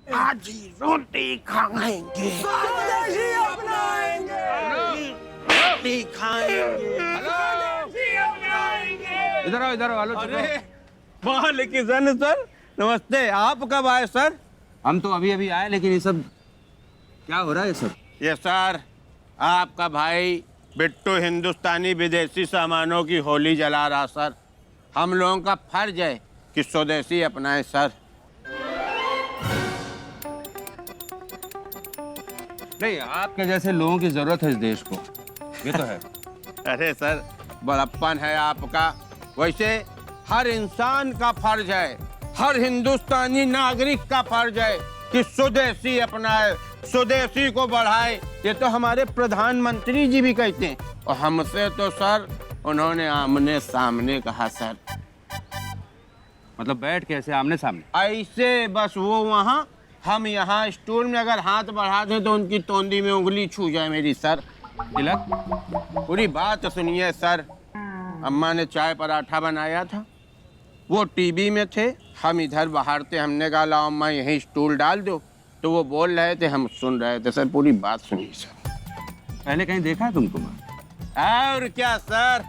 आधी रोटी खाएंगे, स्वदेशी अपनाएंगे, रोटी खाएंगे। इधर आओ हेलो। अरे वालेकुम सर, नमस्ते। आप कब आए सर? हम तो अभी अभी आए, लेकिन ये सब क्या हो रहा है ये सब? ये सर, आपका भाई बिट्टू हिंदुस्तानी विदेशी सामानों की होली जला रहा सर। हम लोगों का फर्ज है कि स्वदेशी अपनाएं सर। नहीं, आपके जैसे लोगों की जरूरत है इस देश को, ये तो है। अरे सर, बड़प्पन है आपका। वैसे हर इंसान का फर्ज है, हर हिंदुस्तानी नागरिक का फर्ज है कि स्वदेशी अपनाए, स्वदेशी को बढ़ाए। ये तो हमारे प्रधानमंत्री जी भी कहते हैं, और हमसे तो सर उन्होंने आमने सामने कहा सर। मतलब बैठ के ऐसे आमने सामने? ऐसे बस वो वहाँ, हम यहाँ स्टूल में अगर हाथ बढ़ा दें तो उनकी तोंदी में उंगली छू जाए मेरी सर। तिलक, पूरी बात सुनिए सर। अम्मा ने चाय पराठा बनाया था, वो टीवी में थे, हम इधर बाहर थे। हमने कहा लाओ अम्मा यहीं स्टूल डाल दो, तो वो बोल रहे थे, हम सुन रहे थे सर। पूरी बात सुनिए सर। पहले कहीं देखा है तुमको? और क्या सर,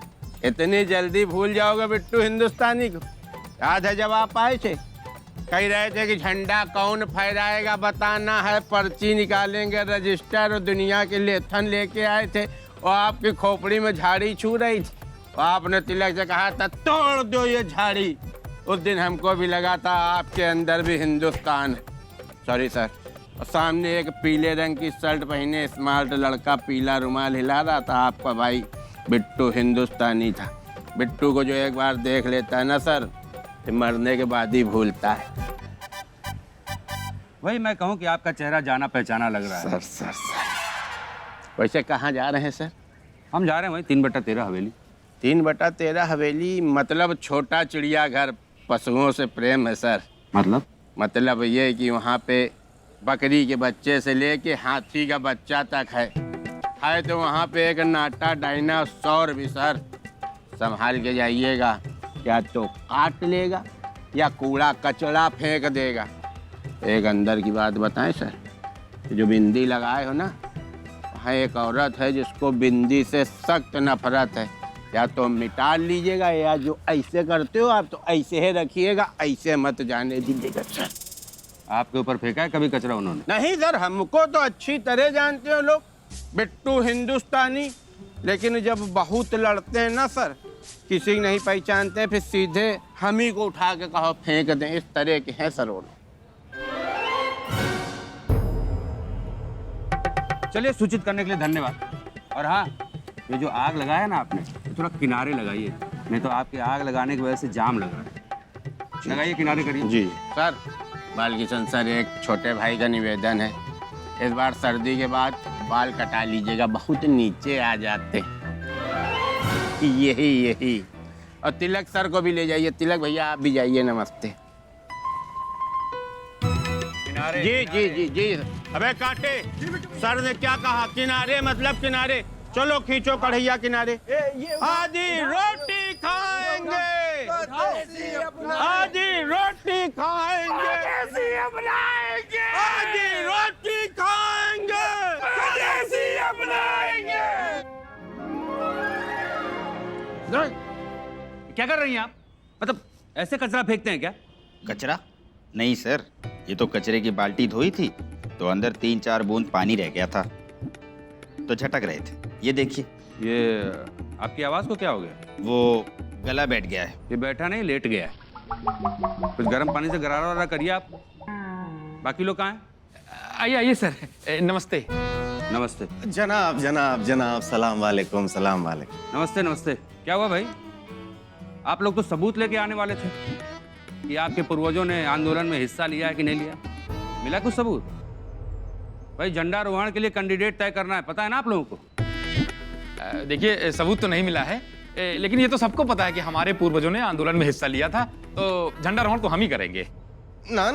इतनी जल्दी भूल जाओगे बिट्टू हिंदुस्तानी को? याद है जब आप आए थे, कह रहे थे कि झंडा कौन फहराएगा बताना है, पर्ची निकालेंगे, रजिस्टर और दुनिया के लेथन लेके आए थे, और आपकी खोपड़ी में झाड़ी छू रही थी। और आपने तिलक से कहा था तोड़ दो ये झाड़ी। उस दिन हमको भी लगा था आपके अंदर भी हिंदुस्तान है। Sorry sir. और सामने एक पीले रंग की शर्ट पहने स्मार्ट लड़का पीला रुमाल हिला रहा था, आपका भाई बिट्टू हिंदुस्तानी था। बिट्टू को जो एक बार देख लेता है ना सर, फिर मरने के बाद ही भूलता है। वही मैं कहूँ कि आपका चेहरा जाना पहचाना लग रहा है। सर वैसे कहाँ जा रहे हैं सर? हम जा रहे हैं वही 3/13 हवेली। 3/13 हवेली मतलब छोटा चिड़ियाघर, पशुओं से प्रेम है सर। मतलब ये कि वहाँ पे बकरी के बच्चे से लेके हाथी का बच्चा तक है तो वहाँ पे एक नाटा डायनासोर भी सर। संभाल के जाइएगा, या तो काट लेगा या कूड़ा कचरा फेंक देगा। एक अंदर की बात बताएं सर, जो बिंदी लगाए हो ना, वहाँ एक औरत है जिसको बिंदी से सख्त नफरत है। या तो मिटा लीजिएगा, या जो ऐसे करते हो आप तो ऐसे ही रखिएगा, ऐसे मत जाने दीजिएगा सर। आपके ऊपर फेंका है कभी कचरा उन्होंने? नहीं सर, हमको तो अच्छी तरह जानते हो लोग, बिट्टू हिंदुस्तानी। लेकिन जब बहुत लड़ते हैं ना सर, किसी नहीं पहचानते, फिर सीधे हम ही को उठा के कहो फेंक दें। इस तरह के हैं सर वो लोग। चलिए, सूचित करने के लिए धन्यवाद। और हाँ, ये जो आग लगाया ना आपने, तो थोड़ा किनारे लगाइए, नहीं तो आपके आग लगाने की वजह से जाम लग रहा है। लगाइए, किनारे करिए। जी सर। बालकिशन सर, एक छोटे भाई का निवेदन है, इस बार सर्दी के बाद बाल कटा लीजिएगा, बहुत नीचे आ जाते। यही। और तिलक सर को भी ले जाइए। तिलक भैया आप भी जाइए, नमस्ते। जी। अबे कांटे, सर ने क्या कहा? किनारे मतलब किनारे। चलो खींचो कढ़ैया किनारे। आधी रोटी खाएंगे, आधी रोटी खाएंगे, आधी रोटी खाएंगे, स्वदेशी अपनाएंगे। क्या कर रही हैं आप? मतलब ऐसे कचरा फेंकते हैं क्या? कचरा नहीं सर, ये तो कचरे की बाल्टी धोई थी तो अंदर 3-4 बूंद पानी रह गया था तो झटक रहे थे। ये देखिए। ये आपकी आवाज को क्या हो गया? वो गला बैठ गया है। ये बैठा नहीं, लेट गया है। कुछ गर्म पानी से गरारा वरारा करिए आप। बाकी लोग कहाँ हैं? आइए सर, नमस्ते। नमस्ते। जनाब, सलाम वालेकुम। नमस्ते। क्या हुआ भाई? आप लोग तो सबूत लेके आने वाले थे कि आपके पूर्वजों ने आंदोलन में हिस्सा लिया है कि नहीं लिया। मिला कुछ सबूत? भाई, झंडारोहण के लिए कैंडिडेट तय करना है, पता है ना आप लोगों को? देखिए, सबूत तो नहीं मिला है, लेकिन ये तो सबको पता है कि हमारे पूर्वजों ने आंदोलन में हिस्सा लिया था, तो झंडारोहण तो हम ही करेंगे। ना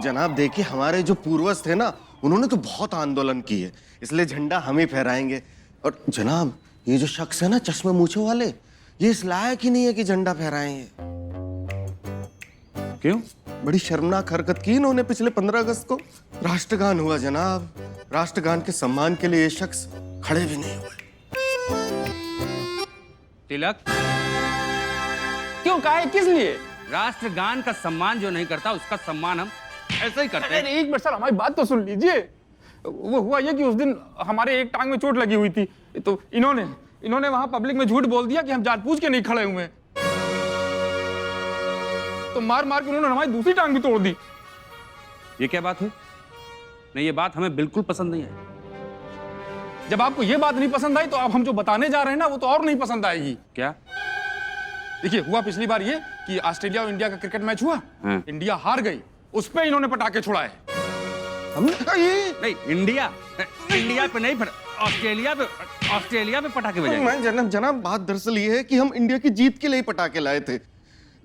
जनाब, देखिए हमारे जो पूर्वज थे ना, उन्होंने तो बहुत आंदोलन किए, इसलिए झंडा हम ही फहराएंगे। और जनाब, ये जो शख्स है ना चश्मे मूछे वाले, ये इस लायक ही नहीं है कि झंडा फहराएं। क्यों? बड़ी शर्मनाक हरकत की इन्होंने पिछले 15 अगस्त को। राष्ट्रगान हुआ जनाब, राष्ट्रगान के सम्मान के लिए ये शख्स खड़े भी नहीं हुए। तिलक, क्यों, काहे, किस लिए? राष्ट्रगान का सम्मान जो नहीं करता उसका सम्मान हम ऐसे ही करते हैं। अरे एक मिनट सर, हमारी बात तो सुन लीजिए। वो हुआ ये कि उस दिन हमारे एक टांग में चोट लगी हुई थी, तो इन्होंने वहां पब्लिक में झूठ बोल दिया कि हम जानबूझ के नहीं खड़े हुए, तो मार मार के उन्होंने हमारी दूसरी टांग भी तोड़ दी। ये क्या बात हुई? नहीं, ये बात हमें बिल्कुल पसंद नहीं है। जब आपको ये बात नहीं पसंद आई तो अब हम जो बताने जा रहे हैं ना वो तो और नहीं पसंद आएगी। क्या? देखिए, हुआ पिछली बार ये कि ऑस्ट्रेलिया और इंडिया का क्रिकेट मैच हुआ, हाँ। इंडिया हार गई, उस पे इन्होंने पटाखे छुड़ाए। हमने कहा ये नहीं, इंडिया पे नहीं, ऑस्ट्रेलिया पे पटाखे बजाए। मैं जनाब बात दरअसल ये है कि हम इंडिया की जीत के लिए पटाखे लाए थे,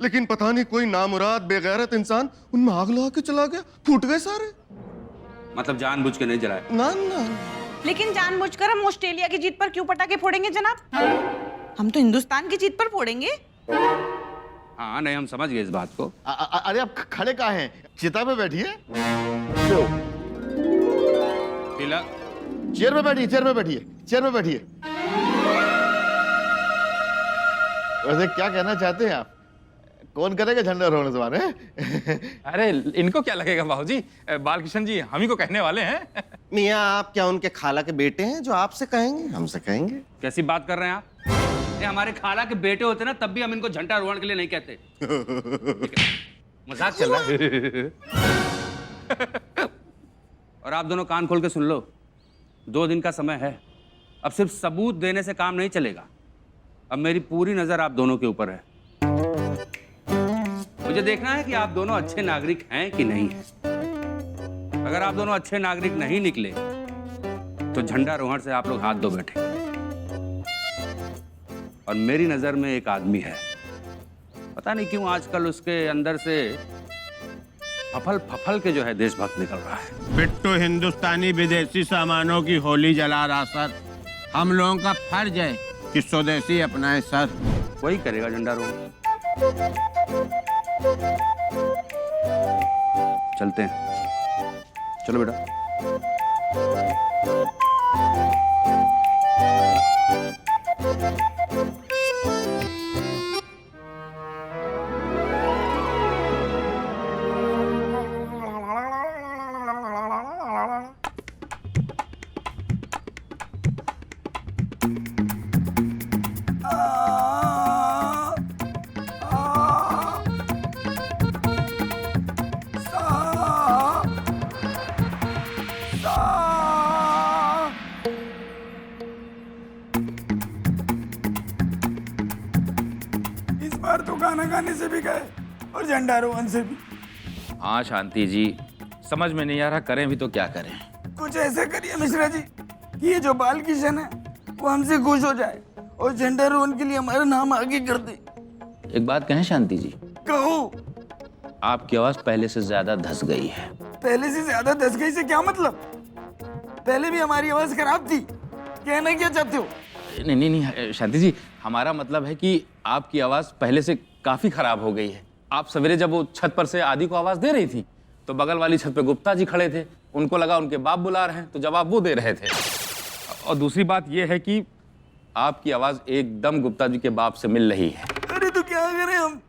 लेकिन पता नहीं कोई नामुराद बेगैरत इंसान उनमें आग लगा के चला गया, फूट गए सारे। मतलब जानबूझ के नहीं जलाए? ना ना, लेकिन जानबूझकर हम ऑस्ट्रेलिया की जीत पर क्यों पटाखे फोड़ेंगे जनाब? हम तो हिंदुस्तान की जीत पर फोड़ेंगे। हाँ, नहीं, हम समझ गए इस बात को। अरे आप खड़े कहाँ हैं? चिता पे बैठिए। तिलक, चेयर पे बैठिए, चेयर पे बैठिए, चेयर पे बैठिए। वैसे क्या कहना चाहते हैं आप? कौन करेगा झंडारोहण इस बार? अरे इनको क्या लगेगा बाबूजी, बालकृष्ण जी हम ही को कहने वाले हैं। मियाँ आप क्या उनके खाला के बेटे हैं जो आपसे कहेंगे? हमसे कहेंगे। कैसी बात कर रहे हैं आप? ये हमारे खाला के बेटे होते ना तब भी हम इनको झंडारोहण के लिए नहीं कहते। मजाक चल रहा है। और आप दोनों कान खोल के सुन लो, 2 दिन का समय है, अब सिर्फ सबूत देने से काम नहीं चलेगा। अब मेरी पूरी नजर आप दोनों के ऊपर है। मुझे देखना है कि आप दोनों अच्छे नागरिक हैं कि नहीं हैं। अगर आप दोनों अच्छे नागरिक नहीं निकले तो झंडारोहण से आप लोग हाथ धो बैठे। और मेरी नजर में एक आदमी है, पता नहीं क्यों आजकल उसके अंदर से फफल के जो है देशभक्त निकल रहा है। बिट्टू हिंदुस्तानी विदेशी सामानों की होली जला रहा सर। हम लोगों का फर्ज है कि स्वदेशी अपनाएं सर। वही करेगा झंडारोहण। चलते हैं, चलो बेटा। इस बार तो गाना गाने से भी गए और झंडारोहण से भी। हाँ शांति जी, समझ में नहीं आ रहा करें भी तो क्या करें। कुछ ऐसे करिए मिश्रा जी कि ये जो बालकिशन है वो हमसे खुश हो जाए और झंडारोहण के लिए हमारा नाम आगे कर दे। एक बात कहें शांति जी, कहो। आपकी आवाज पहले से ज्यादा धस गई है। पहले से ज्यादा धस गई से क्या मतलब? पहले भी हमारी आवाज खराब थी, कहना क्या चाहते हो? नहीं शांति जी, हमारा मतलब है कि आपकी आवाज पहले से काफी खराब हो गई है। आप सवेरे जब वो छत पर से आदि को आवाज दे रही थी तो बगल वाली छत पे गुप्ता जी खड़े थे, उनको लगा उनके बाप बुला रहे हैं तो जवाब वो दे रहे थे। और दूसरी बात ये है कि आपकी आवाज एकदम गुप्ता जी के बाप से मिल रही है। अरे तो क्या करें हम?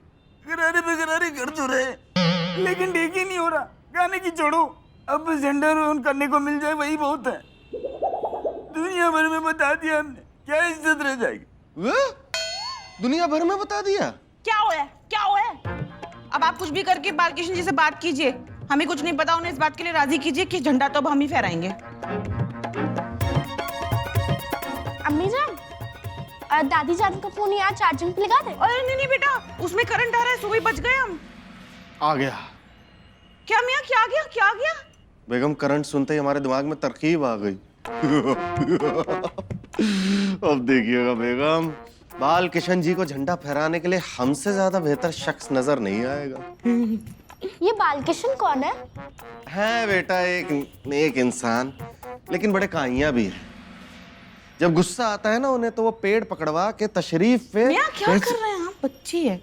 गरारे पे गरारे कर तो रहे लेकिन ठीक ही नहीं हो रहा। गाने की छोड़ो, अब झंडारोहण करने को मिल जाए वही बहुत है। दुनिया भर में बता दिया हमने, क्या इज्जत रह जाएगी? दुनिया भर में बता दिया। क्या हुआ है? क्या हुआ है? अब आप कुछ भी करके बालकृष्ण जी से बात कीजिए, हमें कुछ नहीं पता, उन्हें इस बात के लिए राजी कीजिए कि झंडा तो अब हम ही फहराएंगे। अम्मी जान, दादी जान का फोन यहाँ चार्जिंग पे लगा दे। अरे नहीं बेटा, उसमें करंट आ रहा है, सुबह बच गए हम। आ गया। क्या मियाँ, क्या आ गया? क्या आ गया? बेगम करंट सुनते ही हमारे दिमाग में तरकीब आ गई। अब देखिएगा बेगम, बालकिशन जी को झंडा फहराने के लिए हमसे ज्यादा बेहतर शख्स नजर नहीं आएगा। ये बालकिशन कौन है? है बेटा एक नेक इंसान, लेकिन बड़े काइयां भी है। जब गुस्सा आता है ना उन्हें तो वो पेड़ पकड़वा के तशरीफ पे मियाँ क्या कर रहे हैं आप? बच्ची है।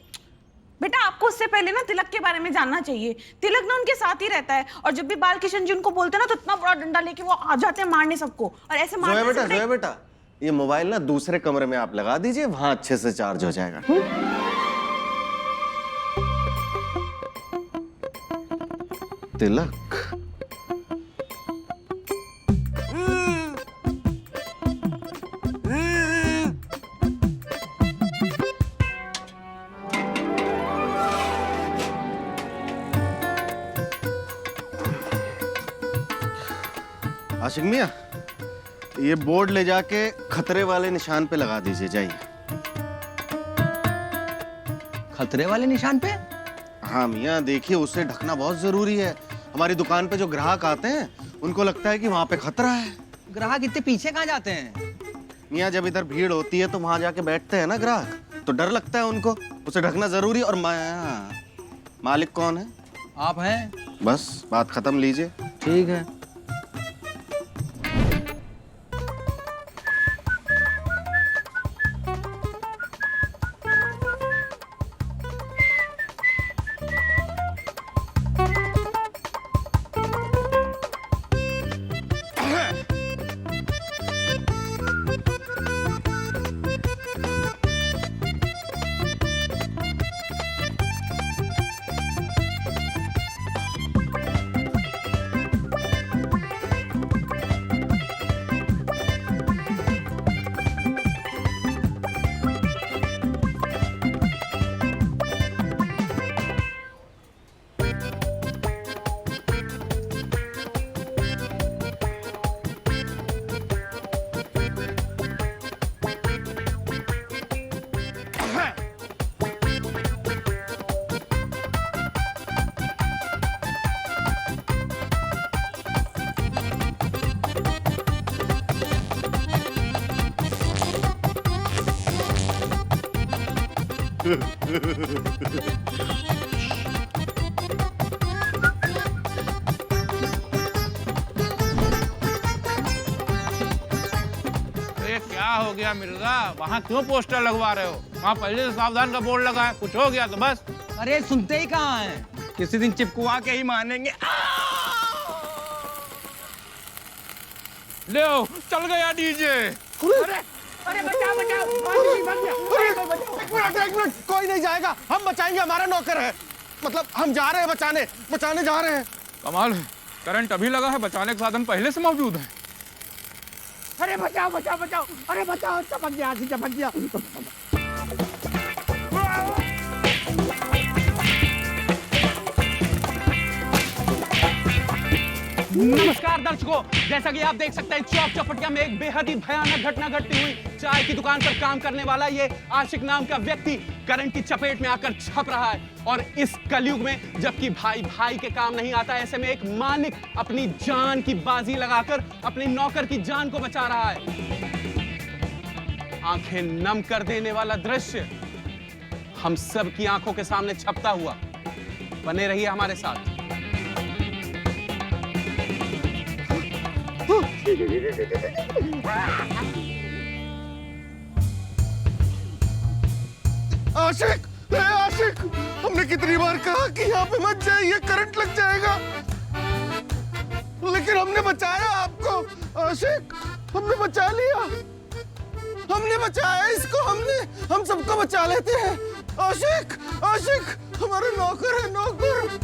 बेटा आपको उससे पहले ना तिलक के बारे में जानना चाहिए। तिलक ना उनके साथ ही रहता है और जब भी बालकिशन जी उनको बोलते हैं ना तो इतना बड़ा डंडा लेके वो आ जाते हैं मारने सबको। और ऐसे जोया मारने बेटा, से जोया बेटा, ये मोबाइल ना दूसरे कमरे में आप लगा दीजिए, वहां अच्छे से चार्ज हो जाएगा। तिलक। आशिक मियां, ये बोर्ड ले जाके खतरे वाले निशान पे लगा दीजिए, जाइए। खतरे वाले निशान पे? हाँ मियां, देखिए उसे ढकना बहुत जरूरी है। हमारी दुकान पे जो ग्राहक आते हैं उनको लगता है कि वहां पे खतरा है। ग्राहक इतने पीछे कहाँ जाते हैं? मियां, जब इधर भीड़ होती है तो वहां जाके बैठते हैं ना ग्राहक, तो डर लगता है उनको, उसे ढकना जरूरी। और मालिक कौन है? आप हैं। बस बात खत्म, लीजिए। ठीक है। ये क्या हो गया मिर्जा, वहाँ क्यों पोस्टर लगवा रहे हो? वहाँ पहले से सावधान का बोर्ड लगा है, कुछ हो गया तो बस। अरे सुनते ही कहाँ हैं? किसी दिन चिपकुआ के ही मानेंगे। ले चल गया डीजे। अरे अरे बचाओ बचाओ, एक मिनट, कोई नहीं जाएगा, हम बचाएंगे, हमारा नौकर है। मतलब हम जा रहे हैं बचाने जा रहे हैं। कमाल है, करंट अभी लगा है, बचाने के साधन पहले से मौजूद है। अरे बचाओ बचाओ बचाओ, अरे बचाओ, चपक गया। नमस्कार दर्शकों, जैसा कि आप देख सकते हैं चौक चौपटिया में एक बेहद ही भयानक घटना घटती हुई। चाय की दुकान पर काम करने वाला ये आशिक नाम का व्यक्ति करंट की चपेट में आकर छप रहा है। और इस कलयुग में जबकि भाई भाई के काम नहीं आता, ऐसे में एक मालिक अपनी जान की बाजी लगाकर अपने नौकर की जान को बचा रहा है। आंखें नम कर देने वाला दृश्य हम सब की आंखों के सामने छपता हुआ। बने रहिए हमारे साथ। आशिक, आशिक, हमने कितनी बार कहा कि यहाँ पे मत जाइए, करंट लग जाएगा, लेकिन हमने बचाया आपको। आशिक, हमने बचा लिया, हमने बचाया इसको, हम सबको बचा लेते हैं। आशिक, आशिक, हमारा नौकर है, नौकर।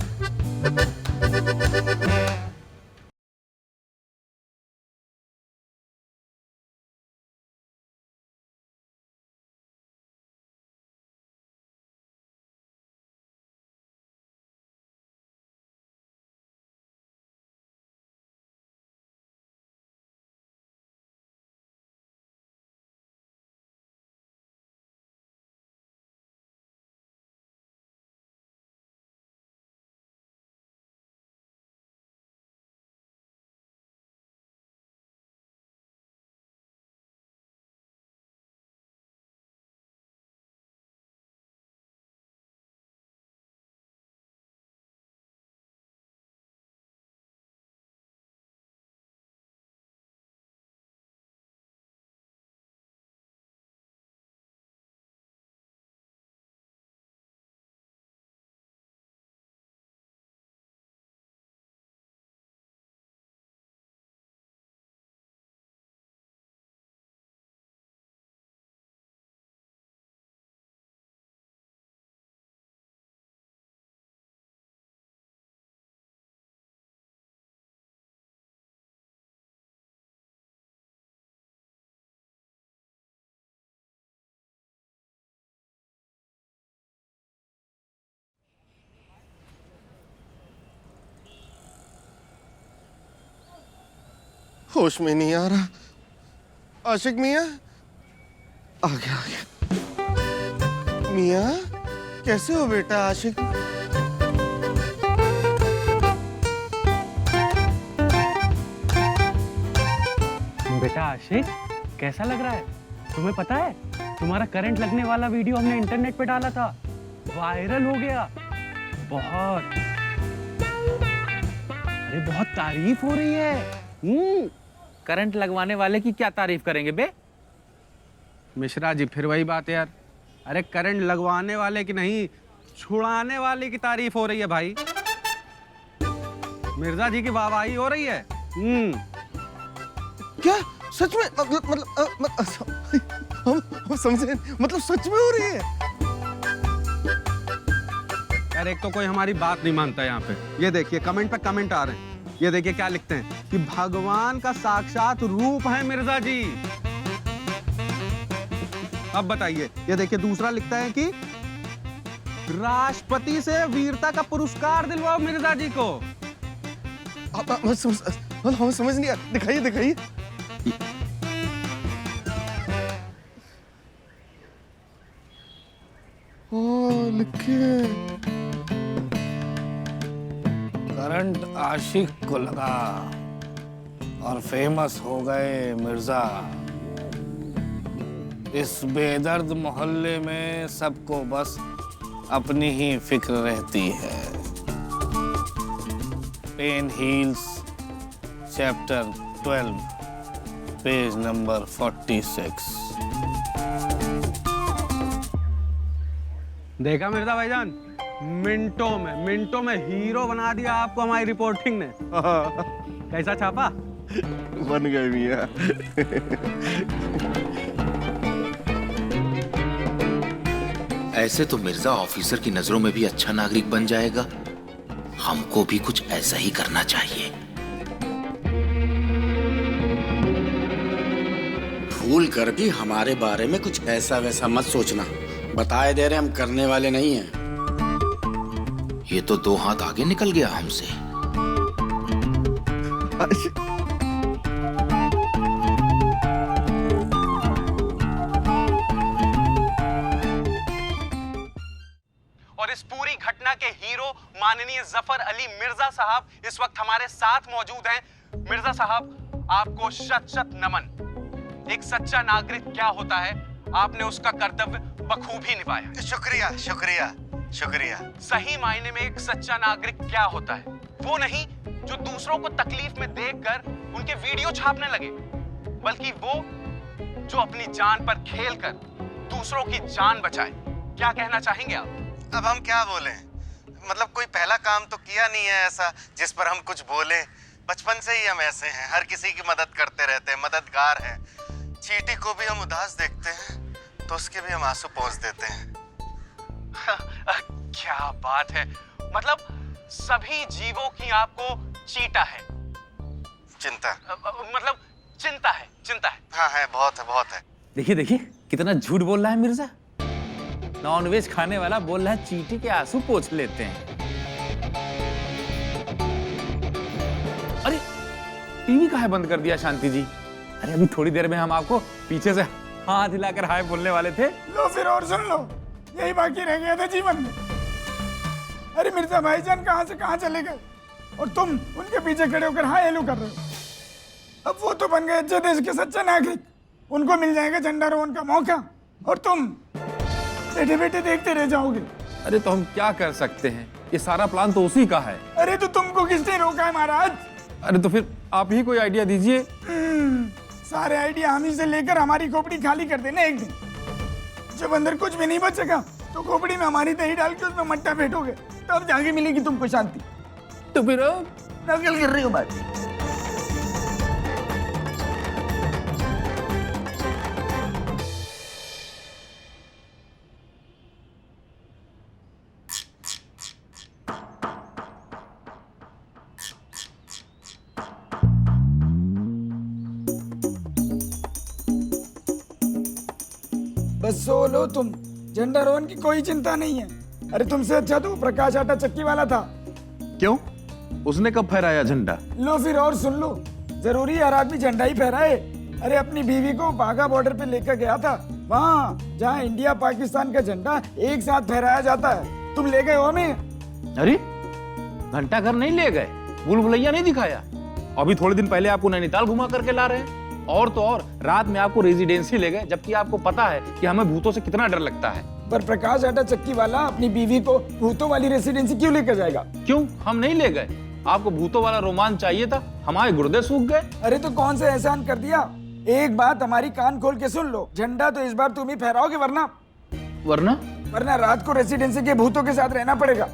होश में नहीं आ रहा। आशिक मियाँ, आ गया आ गया। मियाँ कैसे हो बेटा? आशिक बेटा आशिक, कैसा लग रहा है? तुम्हें पता है तुम्हारा करंट लगने वाला वीडियो हमने इंटरनेट पे डाला था, वायरल हो गया बहुत। अरे बहुत तारीफ हो रही है। करंट लगवाने वाले की क्या तारीफ करेंगे बे? मिश्रा जी फिर वही बात है यार। अरे करंट लगवाने वाले की नहीं, छुड़ाने वाले की तारीफ हो रही है भाई। मिर्जा जी की वाहवाही हो रही है। क्या सच में? हम समझे, मतलब सच में हो रही है? यार एक तो कोई हमारी बात नहीं मानता यहाँ पे। ये देखिए कमेंट पे कमेंट आ रहे हैं। ये देखिए क्या लिखते हैं कि भगवान का साक्षात रूप है मिर्जा जी। अब बताइए, ये देखिए दूसरा लिखता है कि राष्ट्रपति से वीरता का पुरस्कार दिलवाओ मिर्जा जी को। हम समझ नहीं आ, दिखाइए दिखाइए। ओ लिखे करंट आशिक को लगा और फेमस हो गए मिर्जा। इस बेदर्द मोहल्ले में सबको बस अपनी ही फिक्र रहती है। पेन हील्स चैप्टर 12 पेज नंबर 46। देखा मिर्जा भाईजान, मिनटों में हीरो बना दिया आपको हमारी रिपोर्टिंग ने। कैसा छापा? बन गए मियाँ। ऐसे तो मिर्जा ऑफिसर की नजरों में भी अच्छा नागरिक बन जाएगा। हमको भी कुछ ऐसा ही करना चाहिए। भूल कर भी हमारे बारे में कुछ ऐसा वैसा मत सोचना। बताए दे रहे हम करने वाले नहीं हैं। ये तो 2 हाथ आगे निकल गया हमसे। और इस पूरी घटना के हीरो माननीय जफर अली मिर्जा साहब इस वक्त हमारे साथ मौजूद हैं। मिर्जा साहब, आपको शत शत नमन। एक सच्चा नागरिक क्या होता है, आपने उसका कर्तव्य बखूबी निभाया। शुक्रिया शुक्रिया शुक्रिया। सही मायने में एक सच्चा नागरिक क्या होता है? वो नहीं जो दूसरों को तकलीफ में देखकर उनके वीडियो छापने लगे, बल्कि वो जो अपनी जान पर खेलकर दूसरों की जान बचाए। क्या कहना चाहेंगे आप? अब हम क्या बोलें? मतलब कोई पहला काम तो किया नहीं है ऐसा जिस पर हम कुछ बोले। बचपन से ही हम ऐसे हैं, हर किसी की मदद करते रहते हैं, मददगार हैं। चींटी को भी हम उदास देखते हैं तो उसके भी हम आंसू पोंछ देते हैं। क्या बात है, मतलब सभी जीवों की आपको चीटा है, चिंता मतलब चिंता है। हाँ है, बहुत है, बहुत है। देखिए देखिए कितना झूठ बोल रहा है मिर्जा। नॉनवेज खाने वाला बोल रहा है चींटी के आंसू पोंछ लेते हैं। अरे टीवी काहे बंद कर दिया शांति जी? अरे अभी थोड़ी देर में हम आपको पीछे से हाथ हिलाकर हाय बोलने वाले थे। लो फिर और सुन लो, यही बाकी रह गया था जीवन में। अरे मिर्जा भाईजान कहाँ से कहाँ चले गए और तुम उनके पीछे खड़े होकर हाय हेलो कर रहे हो। अब वो तो बन गए अच्छे देश के सच्चे नागरिक, उनको मिल जाएगा झंडारोहण का मौका और तुम बैठे बैठे देखते रह जाओगे। अरे तो हम क्या कर सकते हैं, ये सारा प्लान तो उसी का है। अरे तो तुमको किसने रोका है महाराज? अरे तो फिर आप ही कोई आइडिया दीजिए। सारे आइडिया हम ही से लेकर हमारी खोपड़ी खाली कर देना एक दिन। जब अंदर कुछ भी नहीं बचेगा तो खोपड़ी में हमारी दही डाल के उसमें मट्टा फेंटोगे, तब जाके मिलेगी तुमको शांति। तो फिर नकल कर रही हो बात। बस सो लो तुम, झंडारोहण की कोई चिंता नहीं है। अरे तुमसे अच्छा तो प्रकाश आटा चक्की वाला था। क्यों? उसने कब फहराया झंडा? लो फिर और सुन लो, जरूरी हर आदमी झंडा ही फहराए? अरे अपनी बीवी को बाघा बॉर्डर पे लेकर गया था, वहाँ जहाँ इंडिया पाकिस्तान का झंडा एक साथ फहराया जाता है। तुम ले गए हो हमें? अरे घंटा घर नहीं ले गए, भूल भुलैया नहीं दिखाया। अभी थोड़े दिन पहले आपको नैनीताल घुमा करके ला रहे हैं, और तो और रात में आपको रेजिडेंसी ले गए, जबकि आपको पता है कि हमें भूतों से कितना डर लगता है। पर प्रकाश आटा चक्की वाला अपनी बीवी को भूतों वाली रेसिडेंसी क्यों लेकर जाएगा? क्यों, हम नहीं ले गए? आपको भूतों वाला रोमांच चाहिए था, हमारे गुर्दे सूख गए। अरे तो कौन सा एहसान कर दिया? एक बात हमारी कान खोल के सुन लो, झंडा तो इस बार तुम ही फहराओगे, वरना वरना रात को रेसिडेंसी के भूतों के साथ रहना पड़ेगा।